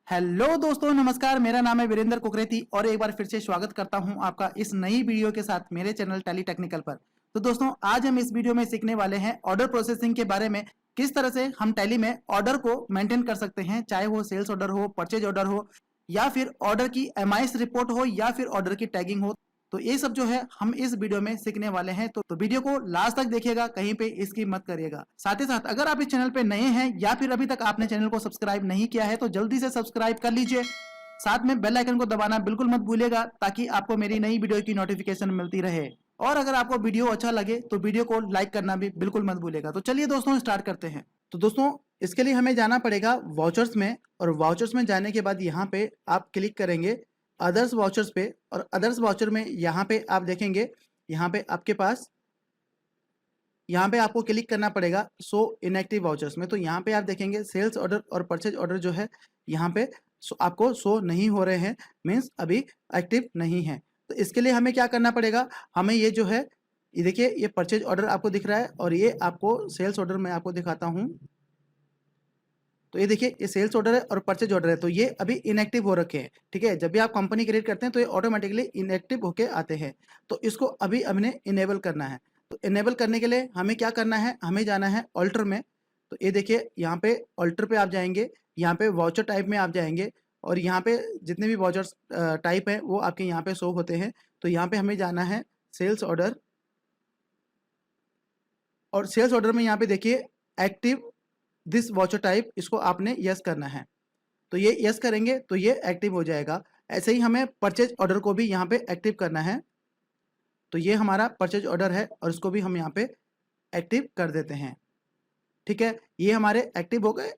Hello दोस्तों, नमस्कार। मेरा नाम है वीरेंद्र कुकरेती और एक बार फिर से स्वागत करता हूं आपका इस नई वीडियो के साथ मेरे चैनल टैली टेक्निकल पर। तो दोस्तों, आज हम इस वीडियो में सीखने वाले हैं ऑर्डर प्रोसेसिंग के बारे में। किस तरह से हम टैली में ऑर्डर को मेंटेन कर सकते हैं, चाहे वो सेल्स ऑर्डर हो, परचेज ऑर्डर हो, या फिर ऑर्डर की एमआईएस रिपोर्ट हो, या फिर ऑर्डर की टैगिंग हो। तो ये सब जो है हम इस वीडियो में सीखने वाले हैं। तो वीडियो को लास्ट तक देखिएगा, कहीं पे इसकी मत करिएगा। साथ ही साथ अगर आप इस चैनल पे नए हैं या फिर अभी तक आपने चैनल को सब्सक्राइब नहीं किया है तो जल्दी से सब्सक्राइब कर लीजिए। साथ में बेल आइकन को दबाना बिल्कुल मत भूलिएगा, ताकि आपको मेरी नई वीडियो की नोटिफिकेशन मिलती रहे। और अगर आपको वीडियो अच्छा लगे तो वीडियो को लाइक करना भी बिल्कुल मत भूलिएगा। तो चलिए दोस्तों, स्टार्ट करते हैं। तो दोस्तों, इसके लिए हमें जाना पड़ेगा वाउचर्स में, और वाउचर्स में जाने के बाद यहाँ पे आप क्लिक करेंगे अदर्स वाउचर्स पे, और अदर्स वाउचर में यहाँ पे आप देखेंगे, यहाँ पे आपके पास, यहाँ पे आपको क्लिक करना पड़ेगा शो इनएक्टिव वाउचर्स में। तो यहाँ पे आप देखेंगे सेल्स ऑर्डर और परचेज ऑर्डर जो है यहाँ पे आपको शो नहीं हो रहे हैं, मीन्स अभी एक्टिव नहीं है। तो इसके लिए हमें क्या करना पड़ेगा, हमें ये जो है, ये देखिए, ये परचेज ऑर्डर आपको दिख रहा है और ये आपको सेल्स ऑर्डर मैं आपको दिखाता हूँ। तो ये देखिए, ये सेल्स ऑर्डर है और परचेज ऑर्डर है, तो ये अभी इनएक्टिव हो रखे हैं। ठीक है, जब भी आप कंपनी क्रिएट करते हैं तो ये ऑटोमेटिकली इनएक्टिव होके आते हैं। तो इसको अभी हमने इनेबल करना है। तो इनेबल करने के लिए हमें क्या करना है, हमें जाना है ऑल्टर में। तो ये देखिए, यहाँ पे ऑल्टर पे आप जाएंगे, यहाँ पे वाउचर टाइप में आप जाएंगे, और यहाँ पे जितने भी वाउचर्स टाइप है वो आपके यहाँ पे शो होते हैं। तो यहाँ पे हमें जाना है सेल्स ऑर्डर, और सेल्स ऑर्डर में यहाँ पे देखिए एक्टिव दिस वाउचर टाइप, इसको आपने यस करना है। तो ये यस करेंगे तो ये एक्टिव हो जाएगा। ऐसे ही हमें परचेज ऑर्डर को भी यहाँ पे एक्टिव करना है। तो ये हमारा परचेज ऑर्डर है और इसको भी हम यहाँ पे एक्टिव कर देते हैं। ठीक है, ये हमारे एक्टिव हो गए,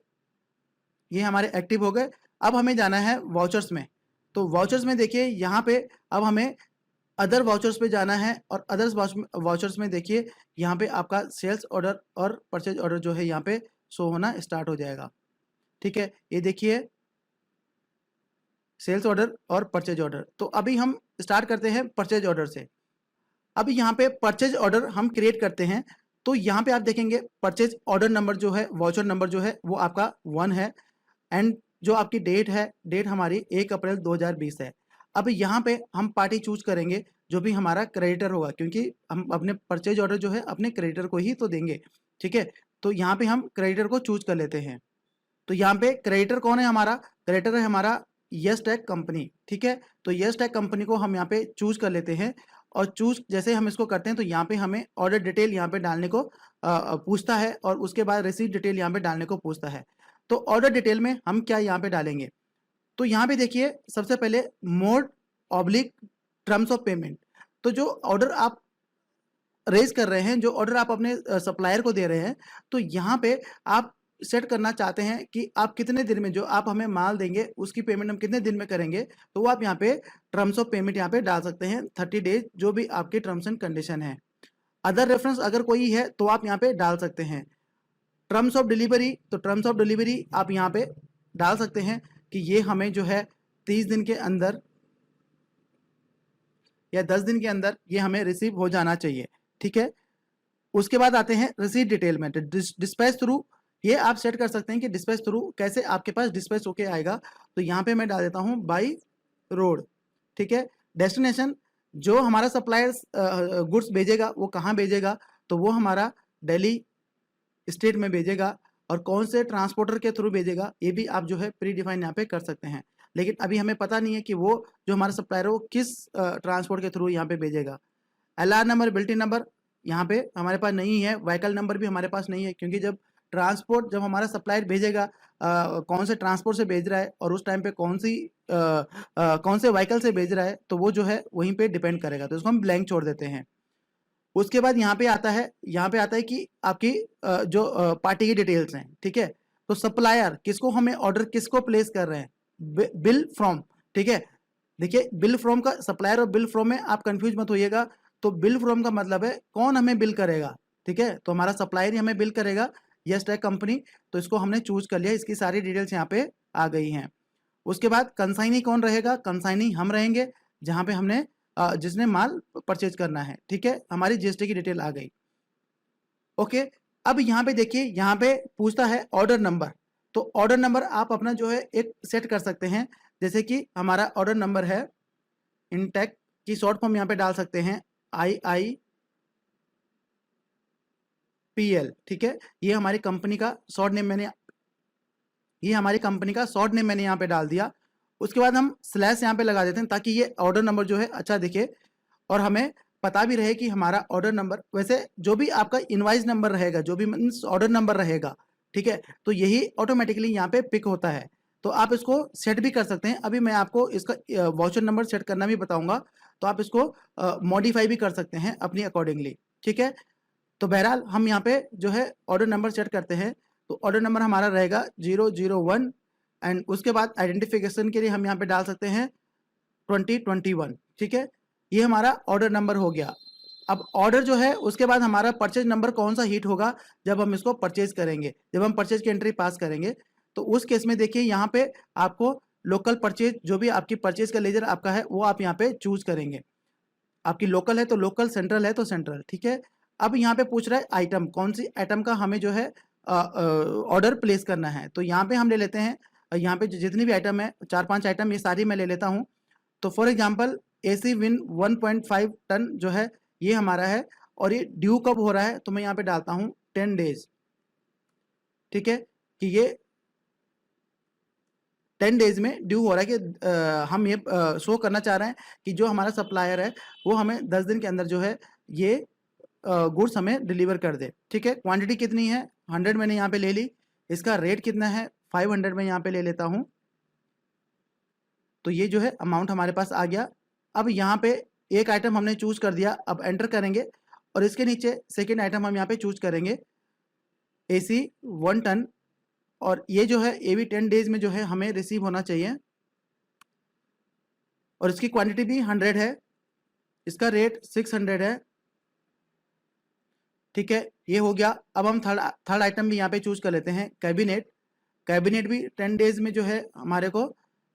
ये हमारे एक्टिव हो गए। अब हमें जाना है वाउचर्स में। तो वाउचर्स में देखिए, यहाँ पे अब हमें अदर वाउचर्स पे जाना है, और अदर्स वाउचर्स में देखिए, यहाँ पे आपका सेल्स ऑर्डर और परचेज ऑर्डर जो है यहाँ पे शो होना स्टार्ट हो जाएगा। ठीक है, ये देखिए, सेल्स ऑर्डर और परचेज ऑर्डर। तो अभी हम स्टार्ट करते हैं परचेज ऑर्डर से। अभी यहाँ पे परचेज ऑर्डर हम क्रिएट करते हैं। तो यहाँ पे आप देखेंगे परचेज ऑर्डर नंबर जो है, वाउचर नंबर जो है वो आपका 1 है, एंड जो आपकी डेट है, डेट हमारी 1 अप्रैल 2020 है। अब यहाँ पे हम पार्टी चूज करेंगे जो भी हमारा क्रेडिटर होगा, क्योंकि हम अपने परचेज ऑर्डर जो है अपने क्रेडिटर को ही तो देंगे। ठीक है, तो यहाँ पे हम क्रेडिटर को चूज कर लेते हैं। तो यहाँ पे क्रेडिटर कौन है हमारा, क्रेडिटर है हमारा यस टैग कंपनी। ठीक है, तो यस टैग कंपनी को हम यहाँ पे चूज कर लेते हैं, और चूज जैसे हम इसको करते हैं तो यहाँ पे हमें ऑर्डर डिटेल यहाँ पे डालने को पूछता है, और उसके बाद रिसीट डिटेल यहाँ पे डालने को पूछता है। तो ऑर्डर डिटेल में हम क्या यहाँ पे डालेंगे, तो यहाँ पे देखिए, सबसे पहले mode oblique terms of payment. तो जो ऑर्डर आप रेज कर रहे हैं, जो ऑर्डर आप अपने सप्लायर को दे रहे हैं, तो यहाँ पे आप सेट करना चाहते हैं कि आप कितने दिन में, जो आप हमें माल देंगे उसकी पेमेंट हम कितने दिन में करेंगे, तो वो आप यहाँ पे टर्म्स ऑफ पेमेंट यहाँ पे डाल सकते हैं, 30 डेज, जो भी आपके टर्म्स एंड कंडीशन है। अदर रेफरेंस अगर कोई है तो आप यहाँ पे डाल सकते हैं। टर्म्स ऑफ डिलीवरी, तो टर्म्स ऑफ डिलीवरी आप यहाँ पे डाल सकते हैं कि ये हमें जो है 30 दिन के अंदर या 10 दिन के अंदर ये हमें रिसीव हो जाना चाहिए। ठीक है, उसके बाद आते हैं रिसीट डिटेल में। डिस्पैच थ्रू, ये आप सेट कर सकते हैं कि डिस्पैच थ्रू कैसे आपके पास डिस्पैच होके आएगा। तो यहाँ पे मैं डाल देता हूँ बाई रोड। ठीक है, डेस्टिनेशन, जो हमारा सप्लायर गुड्स भेजेगा वो कहाँ भेजेगा, तो वो हमारा दिल्ली स्टेट में भेजेगा, और कौन से ट्रांसपोर्टर के थ्रू भेजेगा ये भी आप जो है प्री डिफाइन यहाँ पे कर सकते हैं। लेकिन अभी हमें पता नहीं है कि वो जो हमारा सप्लायर है वो किस ट्रांसपोर्ट के थ्रू यहाँ पे भेजेगा। एलआर नंबर, बिल्टी नंबर यहाँ पे हमारे पास नहीं है, व्हीकल नंबर भी हमारे पास नहीं है, क्योंकि जब हमारा सप्लायर भेजेगा कौन से ट्रांसपोर्ट से भेज रहा है और उस टाइम पे कौन से व्हीकल से भेज रहा है, तो वो जो है वहीं पे डिपेंड करेगा। तो इसको हम ब्लैंक छोड़ देते हैं। उसके बाद यहाँ पे आता है कि आपकी जो पार्टी की डिटेल्स हैं। ठीक है, तो सप्लायर किसको, हमें ऑर्डर किसको प्लेस कर रहे हैं, बिल फ्रॉम। ठीक है, देखिए, बिल फ्रॉम का, सप्लायर और बिल फ्रॉम में आप कंफ्यूज मत होइएगा। तो बिल फ्रॉम का मतलब है कौन हमें बिल करेगा। ठीक है, तो हमारा सप्लायर ही हमें बिल करेगा, यस टैग कंपनी। तो इसको हमने चूज कर लिया, इसकी सारी डिटेल्स यहाँ पे आ गई हैं। उसके बाद कंसाइनी कौन रहेगा, कंसाइनी हम रहेंगे, जहाँ पे हमने जिसने माल परचेज करना है। ठीक है, हमारी जीएसटी की डिटेल आ गई। ओके, अब यहाँ पे देखिए, यहाँ पे पूछता है ऑर्डर नंबर। तो ऑर्डर नंबर आप अपना जो है एक सेट कर सकते हैं, जैसे कि हमारा ऑर्डर नंबर है इंटेक की शॉर्ट फॉर्म यहाँ पे डाल सकते हैं IIPL, ठीक है। ये हमारी कंपनी का शॉर्ट नेम मैंने यहाँ पे डाल दिया। उसके बाद हम स्लैश यहाँ पे लगा देते हैं ताकि ये ऑर्डर नंबर जो है अच्छा दिखे और हमें पता भी रहे कि हमारा ऑर्डर नंबर, वैसे जो भी आपका इनवाइस नंबर रहेगा, जो भी मीन्स ऑर्डर नंबर रहेगा, ठीक है, तो यही ऑटोमेटिकली यहाँ पे पिक होता है। तो आप इसको सेट भी कर सकते हैं। अभी मैं आपको इसका वाउचर नंबर सेट करना भी बताऊंगा, तो आप इसको मॉडिफाई भी कर सकते हैं अपनी अकॉर्डिंगली, ठीक है। तो बहरहाल हम यहाँ पे जो है ऑर्डर नंबर सेट करते हैं। तो ऑर्डर नंबर हमारा रहेगा 001 एंड उसके बाद आइडेंटिफिकेशन के लिए हम यहाँ पे डाल सकते हैं 2021, ठीक है। ये हमारा ऑर्डर नंबर हो गया। अब ऑर्डर जो है उसके बाद हमारा परचेज नंबर कौन सा हिट होगा जब हम इसको परचेज करेंगे, जब हम परचेज की एंट्री पास करेंगे। तो उस केस में देखिए यहाँ पे आपको लोकल परचेज, जो भी आपकी परचेज का लेजर आपका है वो आप यहाँ पे चूज करेंगे। आपकी लोकल है तो लोकल, सेंट्रल है तो सेंट्रल, ठीक है। अब यहाँ पे पूछ रहा है आइटम, कौन सी आइटम का हमें जो है ऑर्डर प्लेस करना है। तो यहाँ पे हम ले लेते हैं, यहाँ पे जितनी भी आइटम है 4-5 आइटम, ये सारी मैं ले लेता हूँ। तो फॉर एग्जांपल AC विन 1.5 टन जो है ये हमारा है, और ये ड्यू कब हो रहा है, तो मैं यहाँ पे डालता हूँ 10 डेज, ठीक है, कि ये 10 डेज में ड्यू हो रहा है कि हम ये शो करना चाह रहे हैं कि जो हमारा सप्लायर है वो हमें 10 दिन के अंदर जो है ये गुड्स हमें डिलीवर कर दे, ठीक है। क्वांटिटी कितनी है, 100 मैंने यहाँ पे ले ली। इसका रेट कितना है, 500 में यहाँ पे ले लेता हूँ। तो ये जो है अमाउंट हमारे पास आ गया। अब यहाँ पे एक आइटम हमने चूज कर दिया, अब एंटर करेंगे और इसके नीचे सेकेंड आइटम हम यहाँ पे चूज करेंगे AC 1 टन, और ये जो है ये भी 10 डेज में जो है हमें रिसीव होना चाहिए, और इसकी क्वांटिटी भी 100 है, इसका रेट 600 है, ठीक है। ये हो गया। अब हम थर्ड आइटम भी यहाँ पे चूज कर लेते हैं, कैबिनेट भी 10 डेज में जो है हमारे को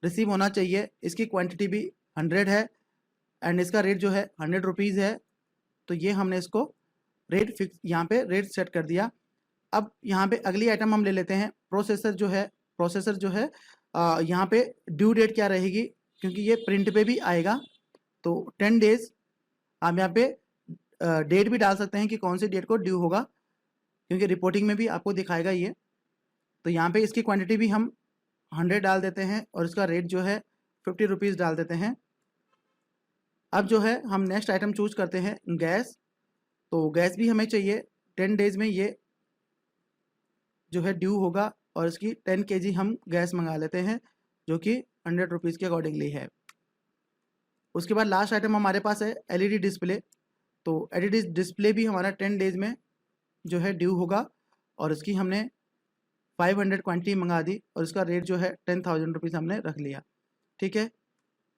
रिसीव होना चाहिए, इसकी क्वांटिटी भी 100 है एंड इसका रेट जो है 100 रुपीज़ है। तो ये हमने इसको रेट फिक्स, यहाँ पे रेट सेट कर दिया। अब यहाँ पे अगली आइटम हम ले लेते हैं प्रोसेसर जो है यहाँ पे ड्यू डेट क्या रहेगी, क्योंकि ये प्रिंट पे भी आएगा। तो 10 डेज हम यहाँ पे डेट भी डाल सकते हैं कि कौन सी डेट को ड्यू होगा, क्योंकि रिपोर्टिंग में भी आपको दिखाएगा ये। तो यहाँ पे इसकी क्वांटिटी भी हम 100 डाल देते हैं और इसका रेट जो है 50 रुपीज़ डाल देते हैं। अब जो है हम नेक्स्ट आइटम चूज करते हैं गैस। तो गैस भी हमें चाहिए, 10 डेज में ये जो है ड्यू होगा, और इसकी 10 kg हम गैस मंगा लेते हैं जो कि 100 रुपीज़ के अकॉर्डिंगली है। उसके बाद लास्ट आइटम हमारे पास है LED डिस्प्ले। तो LED डिस्प्ले भी हमारा 10 डेज में जो है ड्यू होगा, और इसकी हमने 500 क्वांटिटी मंगा दी और इसका रेट जो है 10,000 रुपीज़ हमने रख लिया, ठीक है।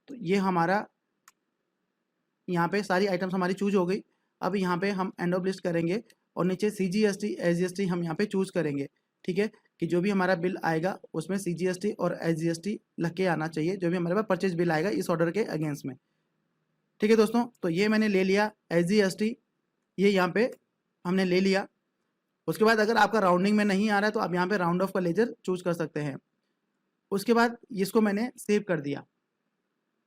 तो ये हमारा यहाँ पे सारी आइटम्स हमारी चूज हो गई। अब यहाँ पे हम एंड ऑफ लिस्ट करेंगे और नीचे CGST SGST हम यहाँ पे चूज करेंगे, ठीक है, कि जो भी हमारा बिल आएगा उसमें CGST और SGST लग के आना चाहिए, जो भी हमारे पास परचेज बिल आएगा इस ऑर्डर के अगेंस्ट में, ठीक है दोस्तों। तो ये मैंने ले लिया SGST, ये यहाँ पे हमने ले लिया। उसके बाद अगर आपका राउंडिंग में नहीं आ रहा है तो आप यहाँ पे राउंड ऑफ का लेजर चूज कर सकते हैं। उसके बाद इसको मैंने सेव कर दिया,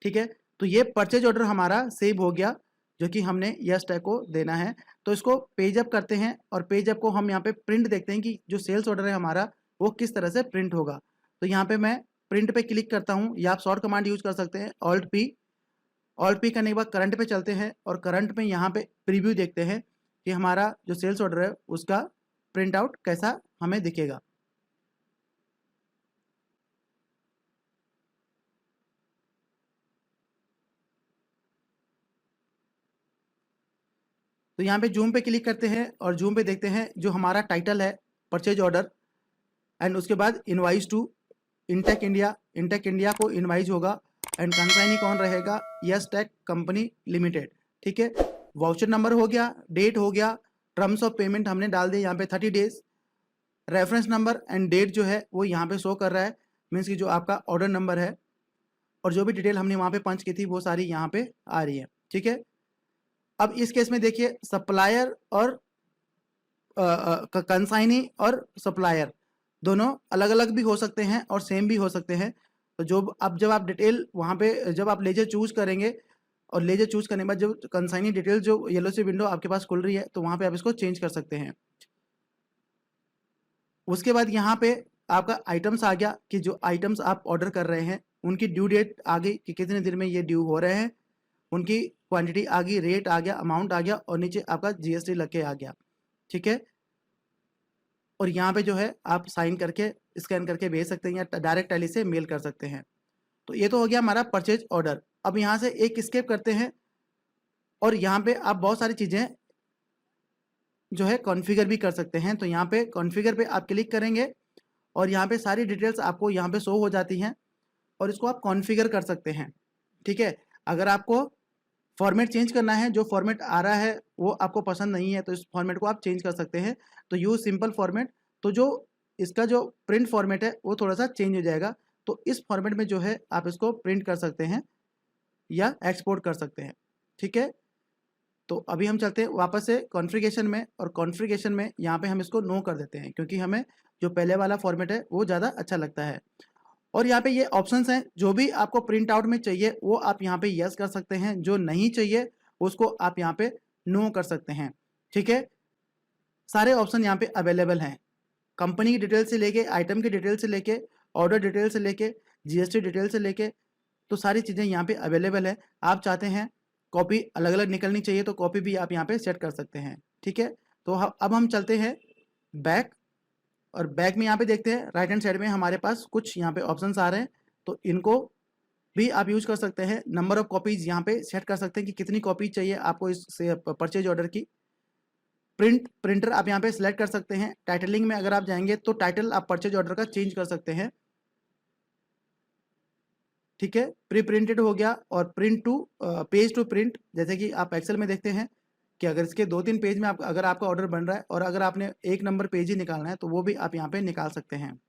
ठीक है। तो ये परचेज ऑर्डर हमारा सेव हो गया, जो कि हमने यस टैग को देना है। तो इसको पेज अप करते हैं और पेज अप को हम यहाँ पे प्रिंट देखते हैं कि जो सेल्स ऑर्डर है हमारा वो किस तरह से प्रिंट होगा। तो यहाँ पे मैं प्रिंट पे क्लिक करता हूँ, या आप शॉर्ट कमांड यूज कर सकते हैं ऑल्ट पी करने के बाद करंट पे चलते हैं और करंट में यहाँ पे प्रीव्यू देखते हैं कि हमारा जो सेल्स ऑर्डर है उसका प्रिंट आउट कैसा हमें दिखेगा। तो यहाँ पे जूम पे क्लिक करते हैं और जूम पे देखते हैं जो हमारा टाइटल है परचेज ऑर्डर, एंड उसके बाद इनवाइस टू इंटेक इंडिया को इनवाइस होगा, एंड कंसाइनी कौन रहेगा, यस टैग कंपनी लिमिटेड, ठीक है। वाउचर नंबर हो गया, डेट हो गया, टर्म्स ऑफ पेमेंट हमने डाल दिए यहाँ पे 30 days, reference number and date जो है वो यहाँ पे शो कर रहा है, मीन्स कि जो आपका ऑर्डर नंबर है, और जो भी डिटेल हमने वहाँ पे पंच की थी वो सारी यहाँ पे आ रही है, ठीक है। अब इस केस में देखिए सप्लायर और कंसाइनी और सप्लायर, दोनों अलग अलग भी हो सकते हैं और सेम भी हो सकते हैं। तो जो अब जब आप डिटेल वहाँ पे जब आप लेजर चूज करेंगे और लेजर चूज करने के बाद जो कंसाइनी डिटेल जो येलो सी विंडो आपके पास खुल रही है, तो वहाँ पे आप इसको चेंज कर सकते हैं। उसके बाद यहाँ पे आपका आइटम्स आ गया कि जो आइटम्स आप ऑर्डर कर रहे हैं उनकी ड्यू डेट आ गई कि कितने दिन में ये ड्यू हो रहे हैं, उनकी क्वांटिटी आ गई, रेट आ गया, अमाउंट आ गया और नीचे आपका जीएसटी लग के आ गया। ठीक है, और यहाँ पे जो है आप साइन करके स्कैन करके भेज सकते हैं या डायरेक्ट टैली से मेल कर सकते हैं। तो ये तो हो गया हमारा परचेज ऑर्डर। अब यहाँ से एक स्केप करते हैं और यहाँ पे आप बहुत सारी चीज़ें जो है कॉन्फ़िगर भी कर सकते हैं। तो यहाँ पे कॉन्फ़िगर पे आप क्लिक करेंगे और यहाँ पे सारी डिटेल्स आपको यहाँ पे शो हो जाती हैं और इसको आप कॉन्फ़िगर कर सकते हैं। ठीक है, अगर आपको फॉर्मेट चेंज करना है, जो फॉर्मेट आ रहा है वो आपको पसंद नहीं है, तो इस फॉर्मेट को आप चेंज कर सकते हैं। तो यूज़ सिंपल फॉर्मेट, तो जो इसका जो प्रिंट फॉर्मेट है वो थोड़ा सा चेंज हो जाएगा। तो इस फॉर्मेट में जो है आप इसको प्रिंट कर सकते हैं या एक्सपोर्ट कर सकते हैं। ठीक है, तो अभी हम चलते हैं वापस से कॉन्फ़िगरेशन में और कॉन्फ़िगरेशन में यहाँ पे हम इसको नो कर देते हैं क्योंकि हमें जो पहले वाला फॉर्मेट है वो ज़्यादा अच्छा लगता है। और यहाँ पे ये ऑप्शंस हैं, जो भी आपको प्रिंट आउट में चाहिए वो आप यहाँ पे यस कर सकते हैं, जो नहीं चाहिए उसको आप यहाँ पे नो कर सकते हैं। ठीक है, सारे ऑप्शन यहाँ पे अवेलेबल हैं, कंपनी की डिटेल से लेके, आइटम की डिटेल से लेके, ऑर्डर डिटेल से लेके, जीएसटी डिटेल से लेके, तो सारी चीज़ें यहाँ पे अवेलेबल है। आप चाहते हैं कॉपी अलग अलग निकलनी चाहिए तो कॉपी भी आप यहाँ पे सेट कर सकते हैं। ठीक है, तो अब हम चलते हैं बैक, और बैक में यहाँ पे देखते हैं राइट हैंड साइड में हमारे पास कुछ यहाँ पे ऑप्शंस आ रहे हैं, तो इनको भी आप यूज कर सकते हैं। नंबर ऑफ कॉपीज यहाँ पे सेट कर सकते हैं कि कितनी कॉपी चाहिए आपको इस परचेज ऑर्डर की। प्रिंटर आप यहाँ पे सिलेक्ट कर सकते हैं। टाइटलिंग में अगर आप जाएंगे तो टाइटल आप परचेज ऑर्डर का चेंज कर सकते हैं। ठीक है, प्री प्रिंटेड हो गया और print to page to print, जैसे कि आप एक्सेल में देखते हैं कि अगर इसके 2-3 पेज में आप अगर आपका ऑर्डर बन रहा है और अगर आपने 1 नंबर पेज ही निकालना है तो वो भी आप यहाँ पे निकाल सकते हैं।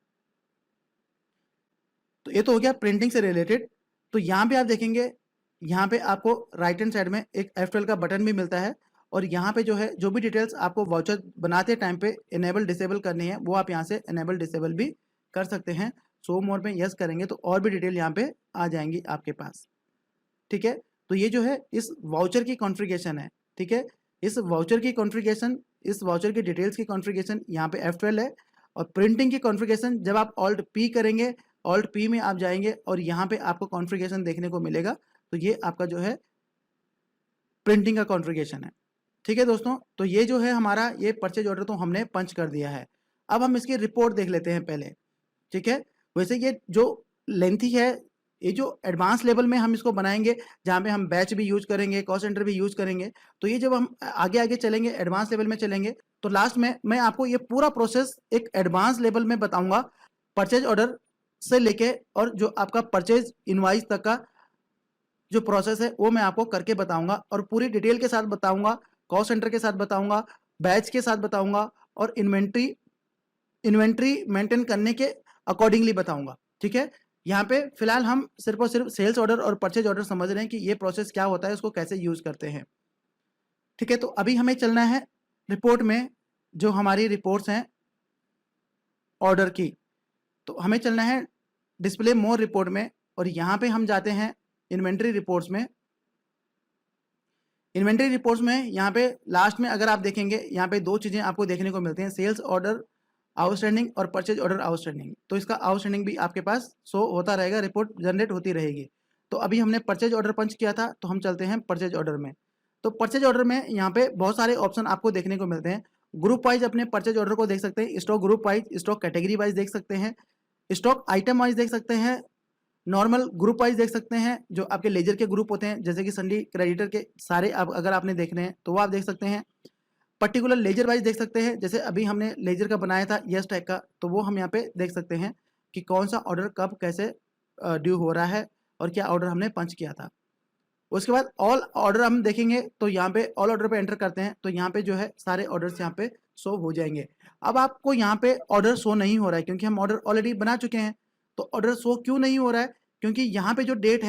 तो ये तो हो गया प्रिंटिंग से रिलेटेड। तो यहाँ पे आप देखेंगे, यहाँ पे आपको राइट हैंड साइड में एक F12 का बटन भी मिलता है और यहाँ पे जो है जो भी डिटेल्स आपको वाउचर बनाते टाइम पे इनेबल डिसेबल करनी है वो आप यहाँ से इनेबल डिसेबल भी कर सकते हैं। शो मोड में यस करेंगे तो और भी डिटेल यहाँ पे आ जाएंगी आपके पास। ठीक है, तो ये जो है इस वाउचर की कॉन्फ़िगरेशन है। ठीक है, इस वाउचर की कॉन्फ़िगरेशन, इस वाउचर की डिटेल्स की कॉन्फ़िगरेशन यहाँ पे F12 है। और प्रिंटिंग की कॉन्फ़िगरेशन जब आप ऑल्ट पी करेंगे, ऑल्ट पी में आप जाएंगे और यहाँ पे आपको कॉन्फ़िगरेशन देखने को मिलेगा। तो ये आपका जो है प्रिंटिंग का कॉन्फ़िगरेशन है। ठीक है दोस्तों, तो ये जो है हमारा ये परचेज ऑर्डर तो हमने पंच कर दिया है। अब हम इसकी रिपोर्ट देख लेते हैं पहले। ठीक है, वैसे ये जो लेंथी है, ये जो एडवांस लेवल में हम इसको बनाएंगे जहाँ पे हम बैच भी यूज करेंगे, कॉस्ट सेंटर भी यूज करेंगे, तो ये जब हम आगे आगे चलेंगे एडवांस लेवल में चलेंगे तो लास्ट में मैं आपको ये पूरा प्रोसेस एक एडवांस लेवल में बताऊंगा, परचेज ऑर्डर से लेके और जो आपका परचेज इनवाइस तक का जो प्रोसेस है वो मैं आपको करके बताऊंगा और पूरी डिटेल के साथ बताऊंगा, कॉस्ट सेंटर के साथ बताऊंगा, बैच के साथ बताऊंगा और इन्वेंट्री मेंटेन करने के अकॉर्डिंगली बताऊंगा। ठीक है, यहाँ पे फिलहाल हम सिर्फ और सिर्फ सेल्स ऑर्डर और परचेज ऑर्डर समझ रहे हैं कि ये प्रोसेस क्या होता है, उसको कैसे यूज करते हैं। ठीक है, तो अभी हमें चलना है रिपोर्ट में, जो हमारी रिपोर्ट्स हैं ऑर्डर की, तो हमें चलना है डिस्प्ले मोर रिपोर्ट में और यहाँ पे हम जाते हैं इन्वेंट्री रिपोर्ट्स में। इन्वेंट्री रिपोर्ट्स में यहाँ पे लास्ट में अगर आप देखेंगे यहाँ पे 2 चीज़ें आपको देखने को मिलती हैं, सेल्स ऑर्डर आउटस्टैंडिंग और परचेज ऑर्डर आउटस्टैंडिंग। तो इसका आउटस्टैंडिंग भी आपके पास शो होता रहेगा, रिपोर्ट जनरेट होती रहेगी। तो अभी हमने परचेज ऑर्डर पंच किया था तो हम चलते हैं परचेज ऑर्डर में। तो परचेज ऑर्डर में यहाँ पे बहुत सारे ऑप्शन आपको देखने को मिलते हैं। ग्रुप वाइज अपने परचेज ऑर्डर को देख सकते हैं, stock group wise, stock category wise देख सकते हैं, स्टॉक आइटम वाइज देख सकते हैं, नॉर्मल ग्रुप वाइज देख सकते हैं, जो आपके लेजर के ग्रुप होते हैं जैसे कि संडी क्रेडिटर के सारे अगर आपने देखने हैं तो वो आप देख सकते हैं। पर्टिकुलर लेजर वाइज देख सकते हैं, जैसे अभी हमने लेजर का बनाया था यस टैग का, तो वो हम यहाँ पे देख सकते हैं कि कौन सा ऑर्डर कब कैसे ड्यू हो रहा है और क्या ऑर्डर हमने पंच किया था। उसके बाद ऑल ऑर्डर हम देखेंगे तो यहाँ पे ऑल ऑर्डर पे एंटर करते हैं तो यहाँ पे जो है सारे ऑर्डर्स यहाँ पे शो हो जाएंगे। अब आपको यहाँ पे ऑर्डर शो नहीं हो रहा है क्योंकि हम ऑर्डर ऑलरेडी बना चुके हैं। तो ऑर्डर शो क्यों नहीं हो रहा है? क्योंकि यहाँ पे जो डेट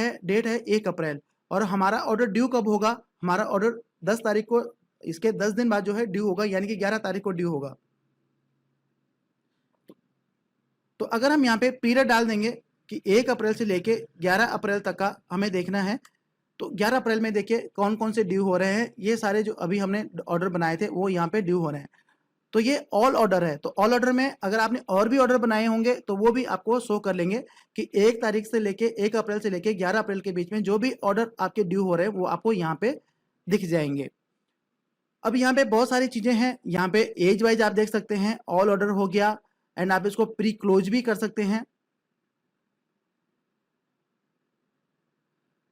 है 1 अप्रैल और हमारा ऑर्डर ड्यू कब होगा? हमारा ऑर्डर 10 तारीख को, इसके 10 दिन बाद जो है ड्यू होगा, यानी कि 11 तारीख को ड्यू होगा। तो अगर हम यहाँ पे पीरियड डाल देंगे कि 1 अप्रैल से लेके 11 अप्रैल तक का हमें देखना है, तो 11 अप्रैल में देखिए कौन कौन से ड्यू हो रहे हैं। ये सारे जो अभी हमने ऑर्डर बनाए थे वो यहाँ पे ड्यू हो रहे हैं। तो ये ऑल ऑर्डर है। तो ऑल ऑर्डर में अगर आपने और भी ऑर्डर बनाए होंगे तो वो भी आपको शो कर लेंगे कि 1 तारीख से लेके 1 अप्रैल से लेके 11 अप्रैल के बीच में जो भी ऑर्डर आपके ड्यू हो रहे हैं वो आपको यहाँ पे दिख जाएंगे। अब यहाँ पे बहुत सारी चीजें हैं। यहाँ पे एज वाइज आप देख सकते हैं, ऑल ऑर्डर हो गया एंड आप इसको प्री क्लोज भी कर सकते हैं।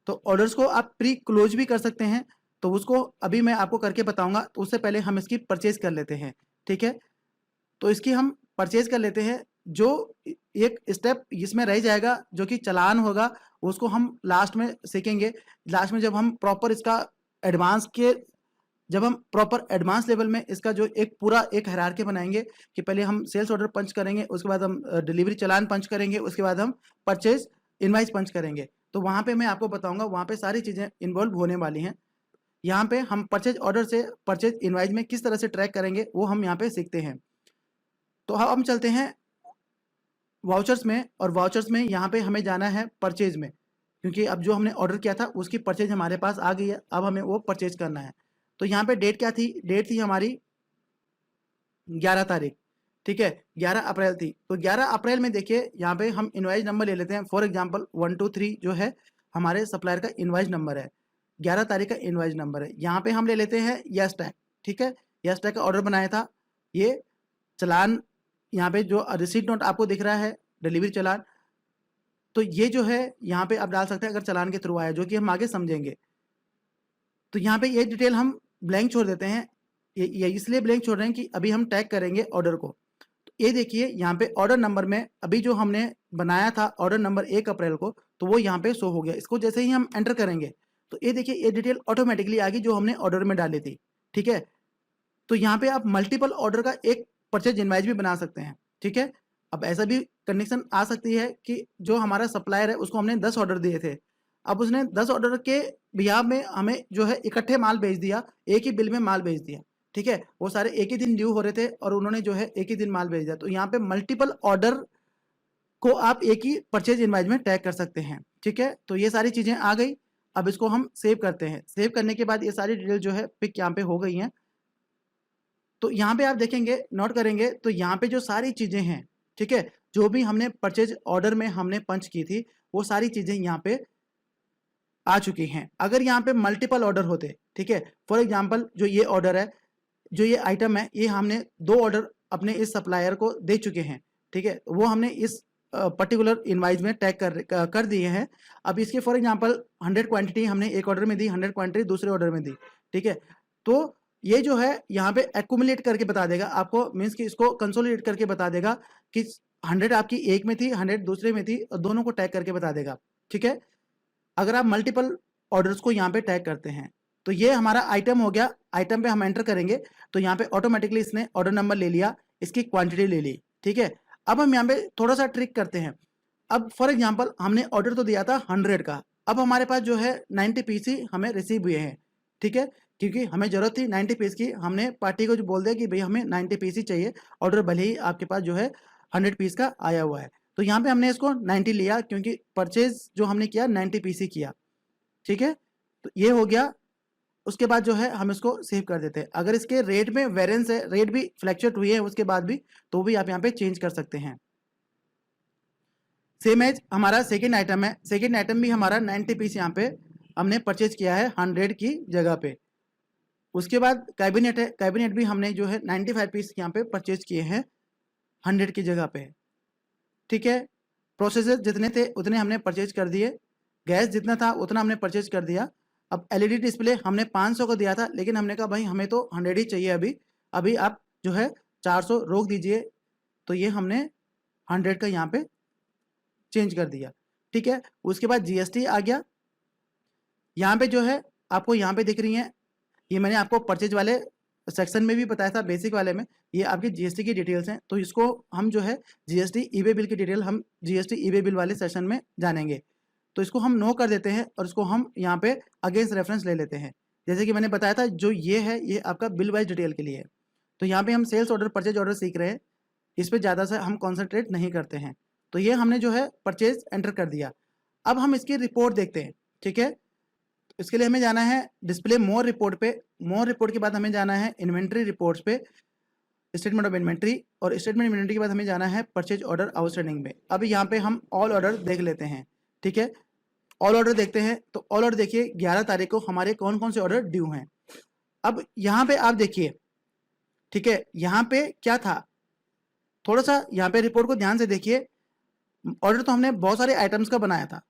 तो ऑर्डर्स को आप प्री क्लोज भी कर सकते हैं, तो उसको अभी मैं आपको करके बताऊंगा। तो उससे पहले हम इसकी परचेज कर लेते हैं, ठीक है। तो इसकी हम परचेज कर लेते हैं। जो एक स्टेप इसमें रह जाएगा जो कि चालान होगा, उसको हम लास्ट में सीखेंगे। लास्ट में जब हम प्रॉपर इसका एडवांस के जब हम प्रॉपर एडवांस लेवल में इसका जो एक पूरा एक हायरार्की बनाएंगे कि पहले हम सेल्स ऑर्डर पंच करेंगे, उसके बाद हम डिलीवरी चालान पंच करेंगे, उसके बाद हम परचेज इनवाइस पंच करेंगे। तो वहाँ पे मैं आपको बताऊंगा, वहाँ पे सारी चीज़ें इन्वॉल्व होने वाली हैं। यहाँ पे हम परचेज ऑर्डर से परचेज इनवाइस में किस तरह से ट्रैक करेंगे वो हम यहाँ पे सीखते हैं। तो अब हम चलते हैं वाउचर्स में, और वाउचर्स में यहाँ पे हमें जाना है परचेज में, क्योंकि अब जो हमने ऑर्डर किया था उसकी परचेज हमारे पास आ गई है। अब हमें वो परचेज करना है। तो यहाँ पे डेट क्या थी? डेट थी हमारी 11 तारीख, ठीक है, 11 अप्रैल थी। तो 11 अप्रैल में देखिए यहाँ पे हम इनवाइस नंबर ले लेते हैं। फॉर एग्जांपल 123 जो है हमारे सप्लायर का इनवाइस नंबर है, 11 तारीख का इनवाइस नंबर है। यहाँ पे हम ले लेते हैं यस टैग, ठीक है, यस टैग का ऑर्डर बनाया था। ये चालान यहाँ पे जो रिसीट नोट आपको दिख रहा है, डिलीवरी चालान, तो ये जो है यहाँ पे आप डाल सकते हैं अगर चालान के थ्रू आया, जो कि हम आगे समझेंगे। तो यहाँ पे ये डिटेल हम ब्लैंक छोड़ देते हैं। ये इसलिए ब्लैंक छोड़ रहे हैं कि अभी हम टैग करेंगे ऑर्डर को। तो ये देखिए यहाँ पे ऑर्डर नंबर में अभी जो हमने बनाया था ऑर्डर नंबर 1 अप्रैल को, तो वो यहाँ पे शो हो गया। इसको जैसे ही हम एंटर करेंगे तो ये देखिए ये डिटेल ऑटोमेटिकली आ गई जो हमने ऑर्डर में डाली थी, ठीक है। तो यहाँ पे आप मल्टीपल ऑर्डर का एक परचेज इनवाइस भी बना सकते हैं, ठीक है। अब ऐसा भी कंडीशन आ सकती है कि जो हमारा सप्लायर है उसको हमने 10 ऑर्डर दिए थे, अब उसने 10 ऑर्डर के बिहाफ में हमें जो है इकट्ठे माल भेज दिया, एक ही बिल में माल भेज दिया, ठीक है। वो सारे एक ही दिन ड्यू हो रहे थे और उन्होंने जो है एक ही दिन माल भेज दिया। तो यहाँ पे मल्टीपल ऑर्डर को आप एक ही परचेज इनवाइस में टैग कर सकते हैं, ठीक है। तो ये सारी चीजें आ गई। अब इसको हम सेव करते हैं। सेव करने के बाद ये सारी डिटेल जो है पिक यहाँ पे हो गई हैं। तो यहाँ पे आप देखेंगे, नोट करेंगे तो यहाँ पे जो सारी चीजें हैं, ठीक है, जो भी हमने परचेज ऑर्डर में हमने पंच की थी वो सारी चीजें यहाँ पे आ चुकी हैं। अगर यहाँ पे मल्टीपल ऑर्डर होते, ठीक है, फॉर एग्जांपल जो ये ऑर्डर है, जो ये आइटम है, ये हमने 2 ऑर्डर अपने इस सप्लायर को दे चुके हैं, ठीक है, वो हमने इस पर्टिकुलर इनवाइस में टैग कर दिए हैं। अब इसके फॉर एग्जांपल 100 क्वांटिटी हमने एक ऑर्डर में दी, 100 क्वांटिटी दूसरे ऑर्डर में दी, ठीक है। तो ये जो है यहाँ पे एक्यूमुलेट करके बता देगा आपको, मीन्स कि इसको कंसोलिडेट करके बता देगा कि 100 आपकी एक में थी, 100 दूसरे में थी, और दोनों को टैग करके बता देगा, ठीक है। अगर आप मल्टीपल ऑर्डर्स को यहाँ पे टैग करते हैं तो ये हमारा आइटम हो गया। आइटम पे हम एंटर करेंगे तो यहाँ पे ऑटोमेटिकली इसने ऑर्डर नंबर ले लिया, इसकी क्वांटिटी ले ली, ठीक है। अब हम यहाँ पे थोड़ा सा ट्रिक करते हैं। अब फॉर एग्जांपल हमने ऑर्डर तो दिया था 100 का, अब हमारे पास जो है 90 पीस ही हमें रिसीव हुए हैं, ठीक है, क्योंकि हमें जरूरत थी 90 पीस की। हमने पार्टी को जो बोल दिया कि भाई हमें 90 पीस ही चाहिए, ऑर्डर भले ही आपके पास जो है 100 पीस का आया हुआ है। तो यहाँ पे हमने इसको 90 लिया क्योंकि परचेज जो हमने किया 90 पीस ही किया, ठीक है। तो ये हो गया। उसके बाद जो है हम इसको सेव कर देते हैं। अगर इसके रेट में वेरिएंस है, रेट भी फ्लैक्चुएट हुई है उसके बाद भी, तो भी आप यहाँ पे चेंज कर सकते हैं। सेम एज हमारा सेकेंड आइटम है। सेकेंड आइटम भी हमारा 90 पीस यहाँ पे हमने परचेज किया है 100 की जगह पे। उसके बाद कैबिनेट है, कैबिनेट भी हमने जो है 95 पीस यहाँ पे परचेज किए हैं 100 की जगह पे, ठीक है। प्रोसेसर जितने थे उतने हमने परचेज कर दिए, गैस जितना था उतना हमने परचेज कर दिया। अब एलईडी डिस्प्ले हमने 500 का दिया था, लेकिन हमने कहा भाई हमें तो 100 ही चाहिए अभी, अभी आप जो है 400 रोक दीजिए। तो ये हमने 100 का यहाँ पे चेंज कर दिया, ठीक है। उसके बाद जीएसटी आ गया। यहाँ पे जो है आपको यहाँ पे दिख रही है, ये मैंने आपको परचेज वाले सेक्शन में भी बताया था, बेसिक वाले में, ये आपकी जीएसटी की डिटेल्स हैं। तो इसको हम जो है जीएसटी ईबे बिल की डिटेल हम जीएसटी ईबे बिल वाले सेशन में जानेंगे। तो इसको हम नो कर देते हैं और इसको हम यहाँ पे अगेंस्ट रेफरेंस ले लेते हैं। जैसे कि मैंने बताया था जो ये है ये आपका बिल वाइज डिटेल के लिए है। तो यहाँ पे हम सेल्स ऑर्डर परचेज ऑर्डर सीख रहे हैं। इस पे ज़्यादा से हम कॉन्सेंट्रेट नहीं करते हैं। तो ये हमने जो है परचेज एंटर कर दिया। अब हम इसकी रिपोर्ट देखते हैं, ठीक है। इसके लिए हमें जाना है डिस्प्ले मोर रिपोर्ट पे। मोर रिपोर्ट के बाद हमें जाना है इन्वेंट्री रिपोर्ट्स पे, स्टेटमेंट ऑफ इन्वेंट्री, और स्टेटमेंट इन्वेंट्री के बाद हमें जाना है परचेज ऑर्डर आउटस्टैंडिंग में। अब यहाँ पे हम ऑल ऑर्डर देख लेते हैं, ठीक है। ऑल ऑर्डर देखते हैं तो ऑल ऑर्डर देखिए 11 तारीख को हमारे कौन कौन से ऑर्डर ड्यू हैं। अब यहाँ पे आप देखिए, ठीक है, यहाँ पे क्या था, थोड़ा सा यहाँ पे रिपोर्ट को ध्यान से देखिए। ऑर्डर तो हमने बहुत सारे आइटम्स का बनाया था,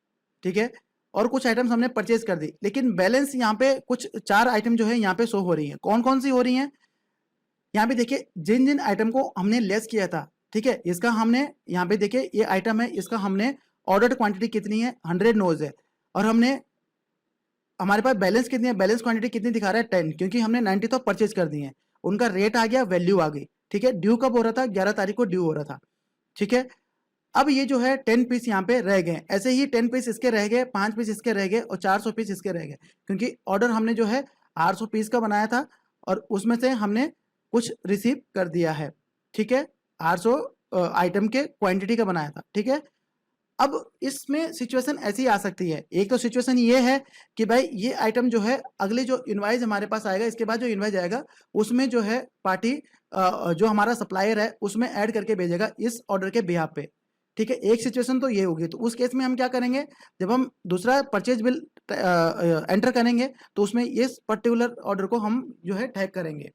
ठीक है, और कुछ आइटम्स हमने परचेज कर दी, लेकिन बैलेंस यहाँ पे कुछ 4 आइटम जो है यहाँ पे शो हो रही है। कौन कौन सी हो रही हैं, यहाँ पे देखिए जिन जिन आइटम को हमने लेस किया था, ठीक है, इसका हमने यहाँ पे देखिए ये आइटम है, इसका हमने ऑर्डर क्वांटिटी कितनी है, 100 नोज है, और हमने हमारे पास बैलेंस कितनी है, बैलेंस क्वांटिटी कितनी दिखा रहा है 10, क्योंकि हमने 90 तो परचेज कर दी है, उनका रेट आ गया, वैल्यू आ गई, ठीक है। ड्यू कब हो रहा था, 11 तारीख को ड्यू हो रहा था, ठीक है। अब ये जो है 10 पीस यहाँ पे रह गए, ऐसे ही 10 पीस इसके रह गए, 5 पीस इसके रह गए, और 400 पीस इसके रह गए, क्योंकि ऑर्डर हमने जो है 800 पीस का बनाया था, और उसमें से हमने कुछ रिसीव कर दिया है, ठीक है। 800 आइटम के क्वांटिटी का बनाया था, ठीक है। अब इसमें सिचुएशन ऐसी आ सकती है, एक तो सिचुएशन ये है कि भाई ये आइटम जो है अगले जो इनवाइस हमारे पास आएगा, इसके बाद जो इनवाइस आएगा उसमें जो है पार्टी जो हमारा सप्लायर है उसमें ऐड करके भेजेगा इस ऑर्डर के बिहाफ पे, ठीक है। एक सिचुएशन तो ये होगी, तो उस केस में हम क्या करेंगे, जब हम दूसरा परचेज बिल एंटर करेंगे तो उसमें इस पर्टिकुलर ऑर्डर को हम जो है टैग करेंगे।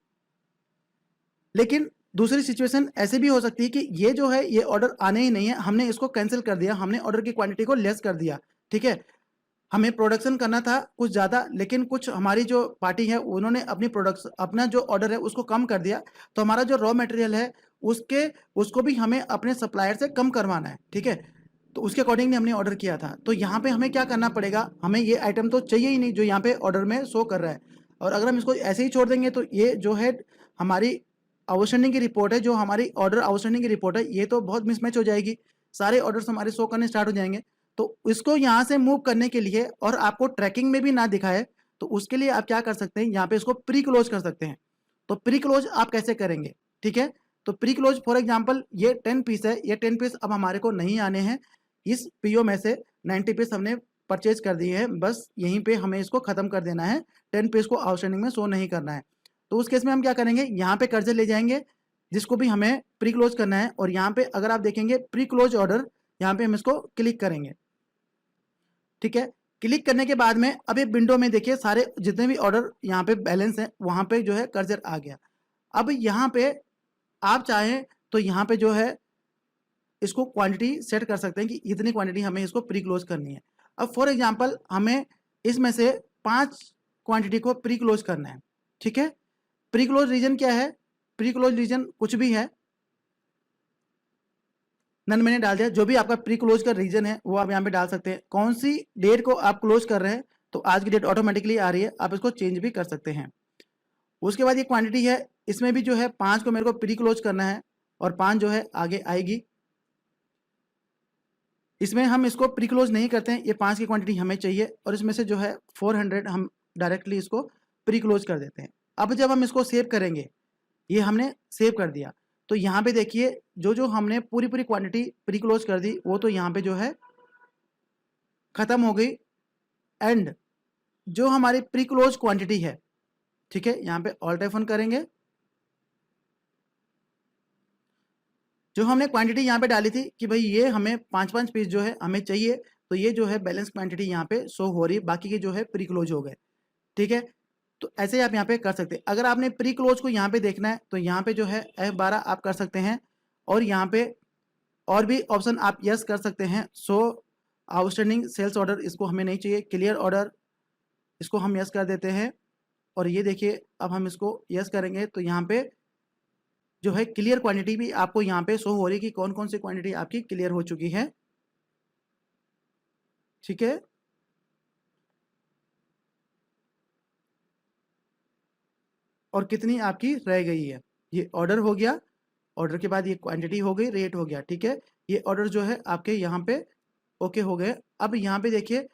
लेकिन दूसरी सिचुएशन ऐसे भी हो सकती है कि ये जो है ये ऑर्डर आने ही नहीं है, हमने इसको कैंसिल कर दिया, हमने ऑर्डर की क्वांटिटी को लेस कर दिया, ठीक है। हमें प्रोडक्शन करना था कुछ ज़्यादा, लेकिन कुछ हमारी जो पार्टी है उन्होंने अपना जो ऑर्डर है उसको कम कर दिया, तो हमारा जो रॉ मटेरियल है उसको भी हमें अपने सप्लायर से कम करवाना है, ठीक है। तो उसके अकॉर्डिंगली हमने ऑर्डर किया था, तो यहाँ पे हमें क्या करना पड़ेगा, हमें ये आइटम तो चाहिए ही नहीं जो यहाँ पे ऑर्डर में शो कर रहा है, और अगर हम इसको ऐसे ही छोड़ देंगे तो ये जो है हमारी आउटस्टैंडिंग की रिपोर्ट है, जो हमारी ऑर्डर आउटस्टैंडिंग की रिपोर्ट है, ये तो बहुत मिसमैच हो जाएगी, सारे ऑर्डर्स हमारे शो करने स्टार्ट हो जाएंगे। तो इसको यहाँ से मूव करने के लिए और आपको ट्रैकिंग में भी ना दिखाए, तो उसके लिए आप क्या कर सकते हैं, यहाँ पे इसको प्री क्लोज कर सकते हैं। तो प्री क्लोज आप कैसे करेंगे, ठीक है। तो प्री क्लोज फॉर एग्जांपल ये 10 पीस है, ये 10 पीस अब हमारे को नहीं आने हैं, इस पीओ में से 90 पीस हमने परचेज कर दिए हैं, बस यहीं पे हमें इसको खत्म कर देना है, 10 पीस को आउटस्टैंडिंग में शो नहीं करना है। तो उस केस में हम क्या करेंगे, यहाँ पे कर्जे ले जाएंगे जिसको भी हमें प्री क्लोज करना है, और यहाँ पे अगर आप देखेंगे प्री क्लोज ऑर्डर, यहाँ पे हम इसको क्लिक करेंगे, ठीक है। क्लिक करने के बाद में अब एक विंडो में देखिए सारे जितने भी ऑर्डर यहाँ पे बैलेंस है वहां पे जो है कर्जर आ गया। अब यहाँ पे आप चाहें तो यहाँ पे जो है इसको क्वांटिटी सेट कर सकते हैं कि इतनी क्वांटिटी हमें इसको प्री क्लोज करनी है। अब फॉर एग्जांपल हमें इसमें से 5 क्वांटिटी को प्री क्लोज करना है, ठीक है। प्री क्लोज रीजन क्या है, प्री क्लोज रीजन कुछ भी है, नन मैंने डाल दिया, जो भी आपका प्री क्लोज का रीजन है वो आप यहाँ पे डाल सकते हैं। कौन सी डेट को आप क्लोज कर रहे हैं, तो आज की डेट ऑटोमेटिकली आ रही है, आप इसको चेंज भी कर सकते हैं। उसके बाद ये क्वांटिटी है, इसमें भी जो है 5 को मेरे को प्री क्लोज करना है, और 5 जो है आगे आएगी। इसमें हम इसको प्री क्लोज नहीं करते हैं, ये 5 की क्वांटिटी हमें चाहिए, और इसमें से जो है 400 हम डायरेक्टली इसको प्री क्लोज कर देते हैं। अब जब हम इसको सेव करेंगे, ये हमने सेव कर दिया, तो यहाँ पे देखिए जो जो हमने पूरी पूरी क्वांटिटी प्री क्लोज कर दी वो तो यहाँ पे जो है खत्म हो गई। एंड जो हमारी प्री क्लोज क्वांटिटी है, ठीक है, यहाँ पे ऑल्ट F1 करेंगे, जो हमने क्वांटिटी यहाँ पे डाली थी कि भाई ये हमें 5-5 पीस जो है हमें चाहिए, तो ये जो है बैलेंस क्वांटिटी यहाँ पे शो हो रही है, बाकी के जो है प्री क्लोज हो गए, ठीक है। तो ऐसे ही आप यहाँ पे कर सकते हैं। अगर आपने प्री क्लोज को यहाँ पे देखना है तो यहाँ पे जो है F12 आप कर सकते हैं, और यहाँ पे और भी ऑप्शन आप यस कर सकते हैं। सो आउटस्टैंडिंग सेल्स ऑर्डर इसको हमें नहीं चाहिए, क्लियर ऑर्डर इसको हम यस कर देते हैं, और ये देखिए अब हम इसको यस करेंगे तो यहाँ पे जो है क्लियर क्वांटिटी भी आपको यहाँ पे शो हो रही है कि कौन कौन सी क्वांटिटी आपकी क्लियर हो चुकी है, ठीक है। और कितनी आपकी रह गई है, ये ऑर्डर हो गया, ऑर्डर के बाद ये क्वांटिटी हो गई, रेट हो गया, ठीक है। ये ऑर्डर जो है आपके यहाँ पे ओके हो गए। अब यहाँ पे देखिए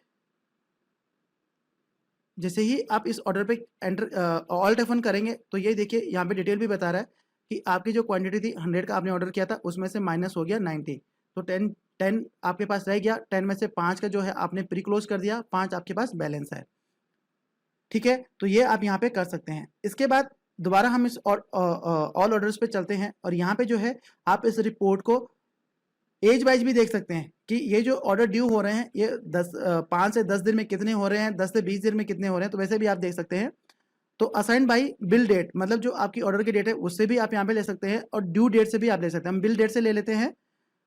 जैसे ही आप इस ऑर्डर पे एंटर ऑल्ट F1 करेंगे तो ये देखिए यहाँ पे डिटेल भी बता रहा है कि आपकी जो क्वांटिटी थी 100 का आपने ऑर्डर किया था, उसमें से माइनस हो गया 90, तो 10 आपके पास रह गया। 10 में से 5 का जो है आपने प्री क्लोज कर दिया, 5 आपके पास बैलेंस है। ठीक है, तो ये आप यहाँ पे कर सकते हैं। इसके बाद दोबारा हम इस ऑल ऑर्डर्स पे चलते हैं और यहाँ पे जो है आप इस रिपोर्ट को एज वाइज भी देख सकते हैं कि ये जो ऑर्डर ड्यू हो रहे हैं ये 5 से 10 दिन में कितने हो रहे हैं, 10 से 20 दिन में कितने हो रहे हैं, तो वैसे भी आप देख सकते हैं। तो असाइन बाई बिल डेट, मतलब जो आपकी ऑर्डर की डेट है उससे भी आप यहाँ पे ले सकते हैं और ड्यू डेट से भी आप ले सकते हैं। हम बिल डेट से ले लेते हैं,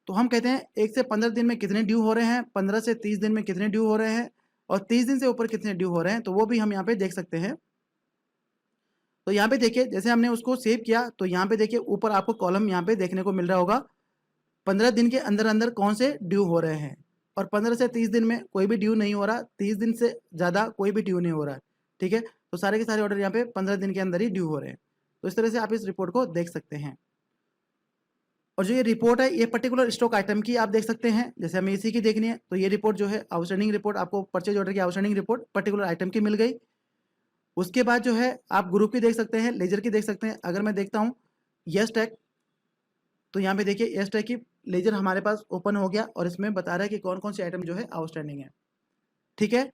तो हम कहते हैं 1 से 15 दिन में कितने ड्यू हो रहे हैं, 15 से 30 दिन में कितने ड्यू हो रहे हैं और 30 दिन से ऊपर कितने ड्यू हो रहे हैं, तो वो भी हम यहाँ पे देख सकते हैं। तो यहाँ पे देखिए जैसे हमने उसको सेव किया तो यहाँ पे देखिए ऊपर आपको कॉलम यहाँ पे देखने को मिल रहा होगा 15 दिन के अंदर अंदर कौन से ड्यू हो रहे हैं, और 15 से 30 दिन में कोई भी ड्यू नहीं हो रहा, 30 दिन से ज़्यादा कोई भी ड्यू नहीं हो रहा। ठीक है, तो सारे के सारे ऑर्डर यहाँ पे 15 दिन के अंदर ही ड्यू हो रहे हैं। तो इस तरह से आप इस रिपोर्ट को देख सकते हैं। और जो ये रिपोर्ट है ये पर्टिकुलर स्टॉक आइटम की आप देख सकते हैं। जैसे हमें इसी की देखनी है तो ये रिपोर्ट जो है आउटस्टैंडिंग रिपोर्ट, आपको परचेज ऑर्डर की आउटस्टैंडिंग रिपोर्ट पर्टिकुलर आइटम की मिल गई। उसके बाद जो है आप ग्रुप की देख सकते हैं, लेजर की देख सकते हैं। अगर मैं देखता हूँ यस टैग, तो यहाँ पे देखिए यस टैग की लेजर हमारे पास ओपन हो गया और इसमें बता रहा है कि कौन कौन से आइटम जो है आउटस्टैंडिंग है। ठीक है,